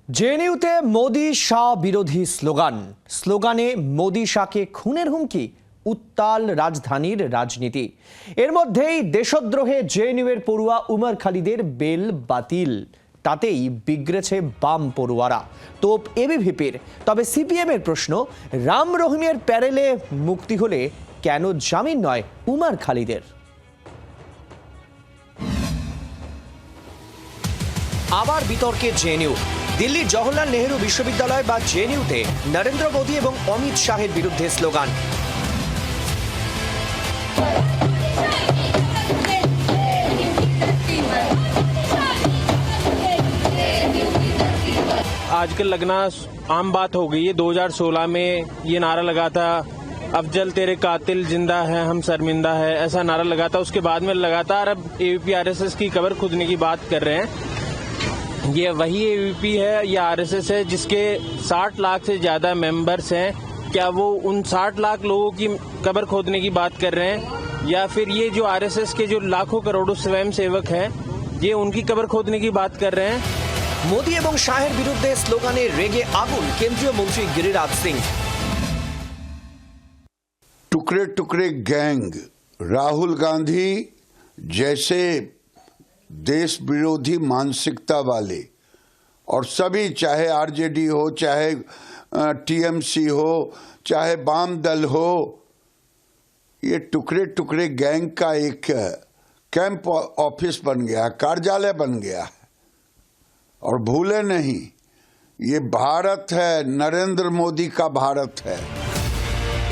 জেএনইউতে মোদি শাহ বিরোধী স্লোগানে মোদি শাহকে খুনের হুমকি, উত্তাল রাজধানীর রাজনীতি। এর মধ্যেই দেশদ্রোহে জেএনইউয়ের পড়ুয়া উমর খালিদের বেল বাতিল, তাতেই বিগড়েছে বাম পড়ুয়ারা। তোপ এবিভিপির। তবে সিপিএমের প্রশ্ন, রাম রহিমের প্যারেলে মুক্তি হলে কেন জামিন নয় উমর খালিদের? আবার বিতর্কে জেএনইউ। দিল্লির জওহরলাল নেহরু বিশ্ববিদ্যালয় বা জেএনইউতে নরেন্দ্র মোদী এবং অমিত শাহের বিরুদ্ধে স্লোগান। आजकल लगना आम बात हो गई है। 2016 में ये नारा लगा था, अफजल तेरे कातिल जिंदा है हम शर्मिंदा है, ऐसा नारा लगा था। उसके बाद में लगातार अब एबीपी आरएसएस की कबर खुदने की बात कर रहे हैं। ये वही एबीपी है या आरएसएस है जिसके 60 लाख से ज्यादा मेंबर्स हैं। क्या वो उन 60 लाख लोगों की कबर खोदने की बात कर रहे हैं, या फिर ये जो आरएसएस के जो लाखों करोड़ों स्वयं सेवक हैं ये उनकी कबर खोदने की बात कर रहे हैं? মোদী এবং শাহের বিরুদ্ধে স্লোগানে রেগে আগুন কেন্দ্রীয় মন্ত্রী গিরিরাজ সিং। टुकड़े टुकड़े गैंग, राहुल गांधी जैसे देश विरोधी मानसिकता वाले और सभी, चाहे आरजेडी हो, चाहे टीएमसी हो, चाहे वाम दल हो, ये टुकड़े टुकड़े गैंग का एक कैंप ऑफिस बन गया, कार्यालय बन गया है। और भूले नहीं, ये भारत है, नरेंद्र मोदी का भारत है।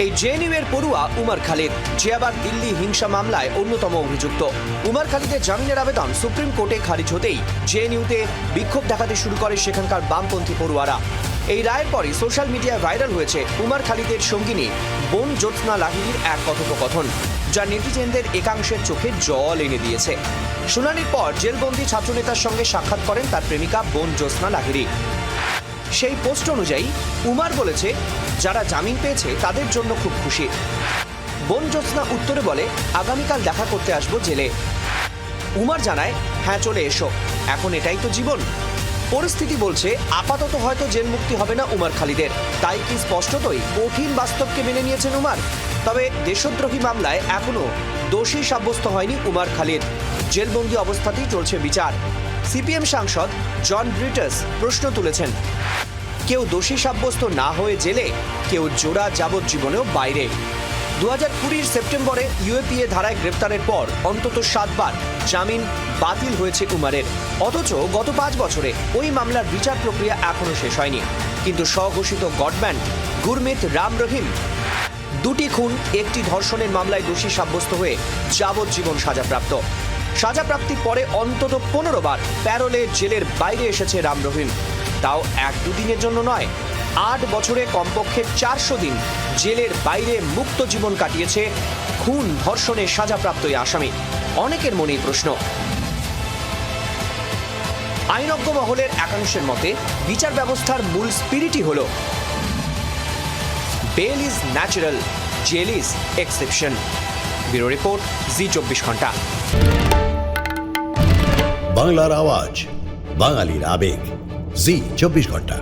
এই জেএনইউয়ের পড়ুয়া উমর খালিদ, যে আবার দিল্লি হিংসা মামলায় অন্যতম অভিযুক্ত। উমর খালিদের জামিনের আবেদন সুপ্রিম কোর্টে খারিজ হতেই জেএনইউতে বিক্ষোভ দেখাতে শুরু করে সেখানকার বামপন্থী পড়ুয়ারা। এই রায়ের পরই সোশ্যাল মিডিয়ায় ভাইরাল হয়েছে উমর খালিদের সঙ্গিনী বোন জ্যোৎস্না লাহিড়ীর এক কথোপকথন, যা নেটিজেনদের একাংশের চোখে জল এনে দিয়েছে। শুনানির পর জেলবন্দি ছাত্রনেতার সঙ্গে সাক্ষাৎ করেন তার প্রেমিকা বোন জ্যোৎস্না লাহিড়ী। সেই পোস্ট অনুযায়ী উমর বলেছে, যারা জামিন পেয়েছে তাদের জন্য খুব খুশি। বোন জ্যোৎস্না উত্তরে বলে, আগামীকাল দেখা করতে আসবো জেলে। উমর জানায়, হ্যাঁ চলে এসো, এখন এটাই তো জীবন। পরিস্থিতি বলছে আপাতত হয়তো জেল মুক্তি হবে না উমর খালিদের। তাই কি স্পষ্টতই কঠিন বাস্তবকে মেনে নিয়েছেন উমর? তবে দেশদ্রোহী মামলায় এখনো দোষী সাব্যস্ত হয়নি উমর খালিদ। জেলবন্দি অবস্থাতেই চলছে বিচার। সিপিএম সাংসদ জন ব্রিটাস প্রশ্ন তুলেছেন, কেউ দোষী সাব্যস্ত না হয়ে জেলে, কেউ জোড়া যাবজ্জীবনেও বাইরে। 2020 সেপ্টেম্বরে ইউএপিএ ধারায় গ্রেপ্তারের পর অন্তত 7 বার জামিন বাতিল হয়েছে উমরের। অথচ গত 5 বছরে ওই মামলার বিচার প্রক্রিয়া এখনো শেষ হয়নি। কিন্তু স্বঘোষিত গডম্যান গুরমিত রাম রহিম 2টি খুন, 1টি ধর্ষণের মামলায় দোষী সাব্যস্ত হয়ে যাবজ্জীবন সাজাপ্রাপ্ত। সাজাপ্রাপ্তির পরে অন্তত 15 বার প্যারোলে জেলের বাইরে এসেছে রাম রহিম। তাও 1-2 দিনের জন্য নয়, 8 বছরে কমপক্ষে 400 দিন জেলের বাইরে মুক্ত জীবন কাটিয়েছে খুন ধর্ষণের সাজাপ্রাপ্ত এই আসামি। অনেকের মনেই প্রশ্ন। আইনজ্ঞ মহলের একাংশের মতে বিচার ব্যবস্থার মূল স্পিরিটই হল bail is natural, jail is exception. Bureau report, জি24 ঘন্টা। বাংলার আওয়াজ, বাঙালির আবেগ, জি24 ঘন্টা।